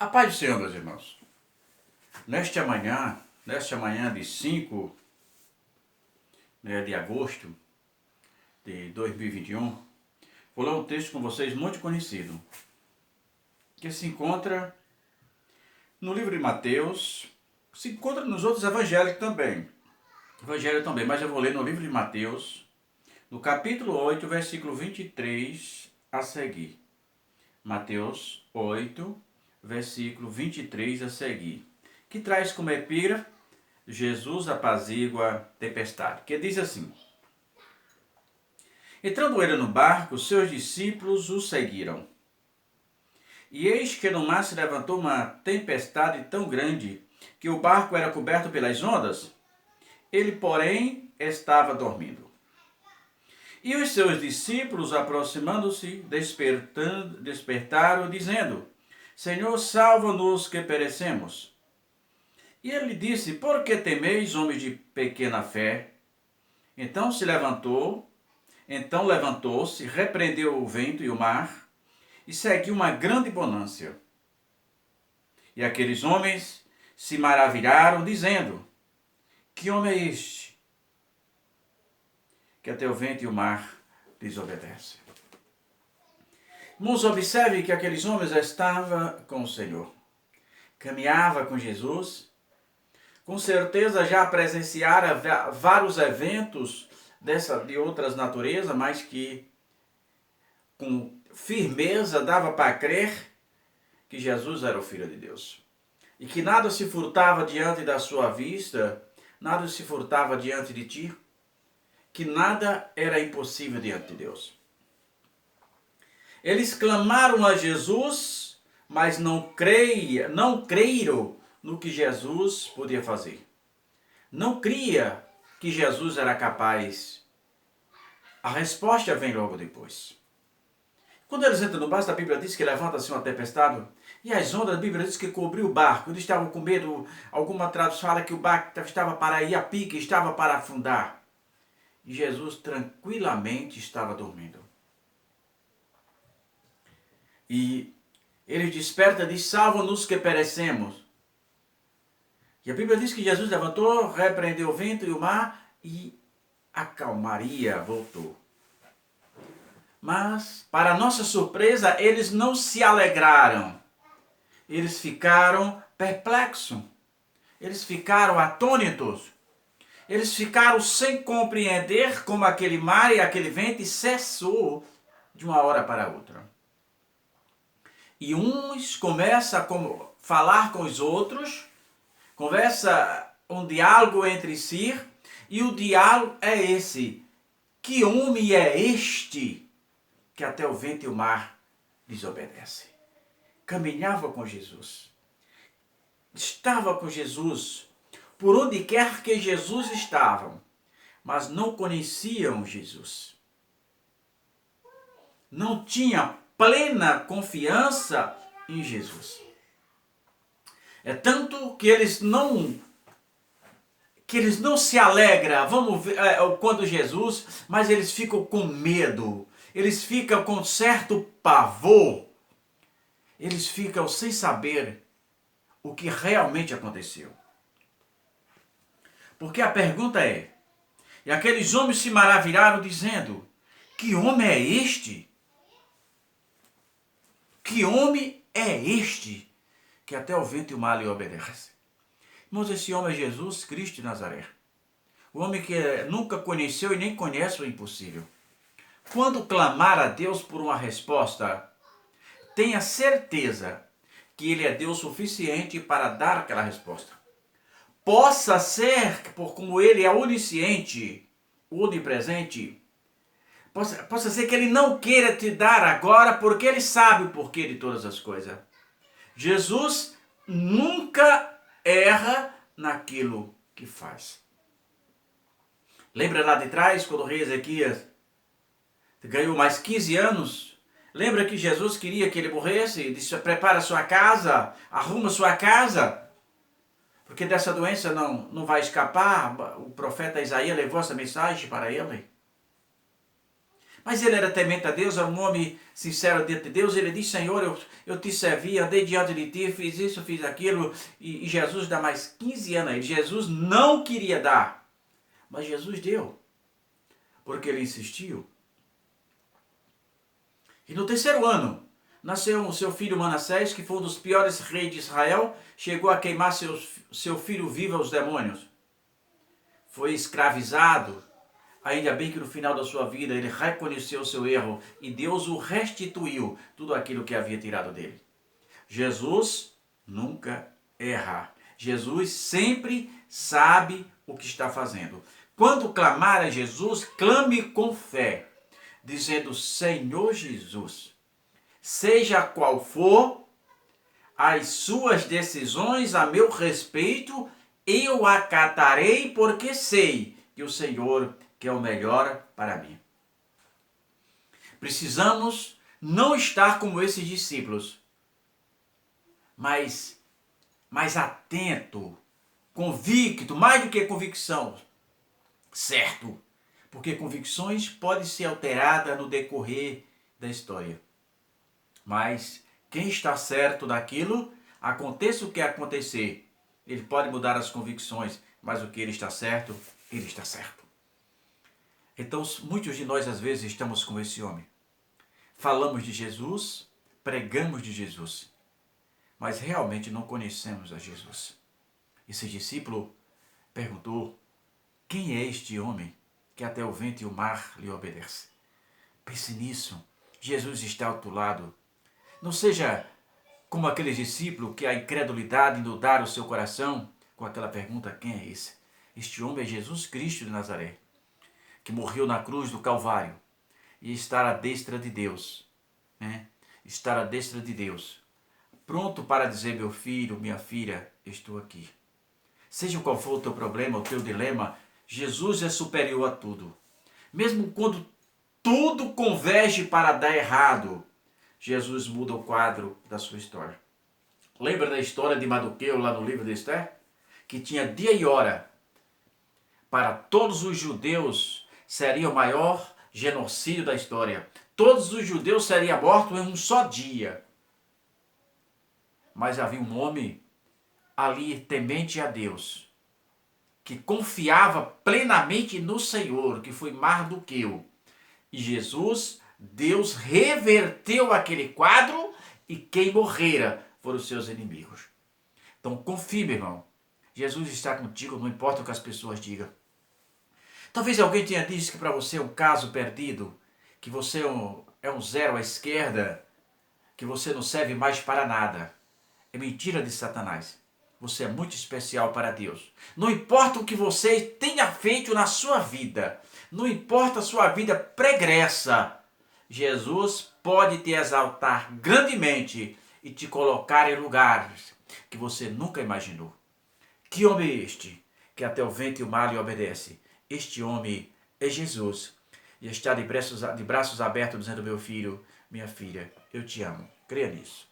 A paz do Senhor, meus irmãos. Nesta manhã de 5 de agosto de 2021, vou ler um texto com vocês muito conhecido, que se encontra no livro de Mateus, se encontra nos outros evangelho também, mas eu vou ler no livro de Mateus, no capítulo 8, versículo 23 a seguir. Mateus 8, versículo 23 a seguir, que traz como epígrafe Jesus apazigua a tempestade, que diz assim: Entrando ele no barco, seus discípulos o seguiram. E eis que no mar se levantou uma tempestade tão grande que o barco era coberto pelas ondas. Ele, porém, estava dormindo. E os seus discípulos, aproximando-se, despertaram, dizendo: Senhor, salva-nos que perecemos. E ele disse: Por que temeis, homens de pequena fé? Então levantou-se, repreendeu o vento e o mar, e seguiu uma grande bonança. E aqueles homens se maravilharam, dizendo: Que homem é este, que até o vento e o mar desobedecem? Irmãos, observe que aqueles homens estavam com o Senhor, caminhava com Jesus, com certeza já presenciaram vários eventos de outras naturezas, mas que com firmeza dava para crer que Jesus era o Filho de Deus. E que nada se furtava diante da sua vista, nada se furtava diante de ti, que nada era impossível diante de Deus. Eles clamaram a Jesus, mas não creram no que Jesus podia fazer. Não cria que Jesus era capaz. A resposta vem logo depois. Quando eles entram no barco, a Bíblia diz que levanta-se uma tempestade, e as ondas, a Bíblia diz que cobriu o barco. Eles estavam com medo, alguma tradução fala que o barco estava para ir a pique, estava para afundar. E Jesus tranquilamente estava dormindo. E ele desperta e diz: Salva-nos que perecemos. E a Bíblia diz que Jesus levantou, repreendeu o vento e o mar, e a calmaria voltou. Mas, para nossa surpresa, eles não se alegraram. Eles ficaram perplexos. Eles ficaram atônitos. Eles ficaram sem compreender como aquele mar e aquele vento cessou de uma hora para outra. E uns começam a falar com os outros, conversa um diálogo entre si, e o diálogo é esse: que homem é este que até o vento e o mar desobedecem? Caminhava com Jesus, estava com Jesus, por onde quer que Jesus estava, mas não conheciam Jesus. Não tinha plena confiança em Jesus. É tanto que eles não se alegram, vamos ver, quando Jesus, mas eles ficam com medo, eles ficam com certo pavor, eles ficam sem saber o que realmente aconteceu. Porque a pergunta é: e aqueles homens se maravilharam dizendo: que homem é este? Que homem é este que até o vento e o mar lhe obedecem? Irmãos, esse homem é Jesus Cristo de Nazaré. O homem que nunca conheceu e nem conhece o impossível. Quando clamar a Deus por uma resposta, tenha certeza que Ele é Deus suficiente para dar aquela resposta. Possa ser, por como Ele é onisciente, onipresente, possa ser que Ele não queira te dar agora, porque Ele sabe o porquê de todas as coisas. Jesus nunca erra naquilo que faz. Lembra lá de trás, quando o rei Ezequias ganhou mais 15 anos? Lembra que Jesus queria que ele morresse? Disse: prepara sua casa, arruma sua casa, porque dessa doença não vai escapar. O profeta Isaías levou essa mensagem para ele. Mas ele era temente a Deus, era um homem sincero diante de Deus. Ele diz: Senhor, eu te servi, andei diante de ti, fiz isso, fiz aquilo. E Jesus dá mais 15 anos a ele. Jesus não queria dar, mas Jesus deu, porque ele insistiu. E no terceiro ano, nasceu o seu filho Manassés, que foi um dos piores reis de Israel, chegou a queimar seu filho vivo aos demônios. Foi escravizado. Ainda bem que no final da sua vida ele reconheceu o seu erro e Deus o restituiu tudo aquilo que havia tirado dele. Jesus nunca erra. Jesus sempre sabe o que está fazendo. Quando clamar a Jesus, clame com fé, dizendo: Senhor Jesus, seja qual for as suas decisões a meu respeito, eu acatarei, porque sei que o Senhor quer o melhor para mim. Precisamos não estar como esses discípulos, mas mais atento, convicto, mais do que convicção, certo? Porque convicções podem ser alteradas no decorrer da história. Mas quem está certo daquilo, aconteça o que acontecer, ele pode mudar as convicções, mas o que ele está certo, ele está certo. Então, muitos de nós às vezes estamos como esse homem. Falamos de Jesus, pregamos de Jesus, mas realmente não conhecemos a Jesus. Esse discípulo perguntou: quem é este homem que até o vento e o mar lhe obedecem? Pense nisso. Jesus está ao teu lado. Não seja como aquele discípulo que a incredulidade inundar o seu coração com aquela pergunta: quem é esse? Este homem é Jesus Cristo de Nazaré, que morreu na cruz do Calvário e está à destra de Deus, né? Está à destra de Deus, pronto para dizer: meu filho, minha filha, estou aqui. Seja qual for o teu problema, o teu dilema, Jesus é superior a tudo. Mesmo quando tudo converge para dar errado, Jesus muda o quadro da sua história. Lembra da história de Mardoqueu lá no livro de Esther? Que tinha dia e hora. Para todos os judeus seria o maior genocídio da história. Todos os judeus seriam mortos em um só dia. Mas havia um homem ali temente a Deus, que confiava plenamente no Senhor, que foi Mardoqueu. E Jesus, Deus reverteu aquele quadro e quem morrera foram os seus inimigos. Então confie, meu irmão. Jesus está contigo, não importa o que as pessoas digam. Talvez alguém tenha dito que para você é um caso perdido, que você é um zero à esquerda, que você não serve mais para nada. É mentira de Satanás. Você é muito especial para Deus. Não importa o que você tenha feito na sua vida, não importa a sua vida pregressa, Jesus pode te exaltar grandemente e te colocar em lugares que você nunca imaginou. Que homem é este, que até o vento e o mar lhe obedece? Este homem é Jesus. E está de braços abertos dizendo: meu filho, minha filha, eu te amo. Creia nisso.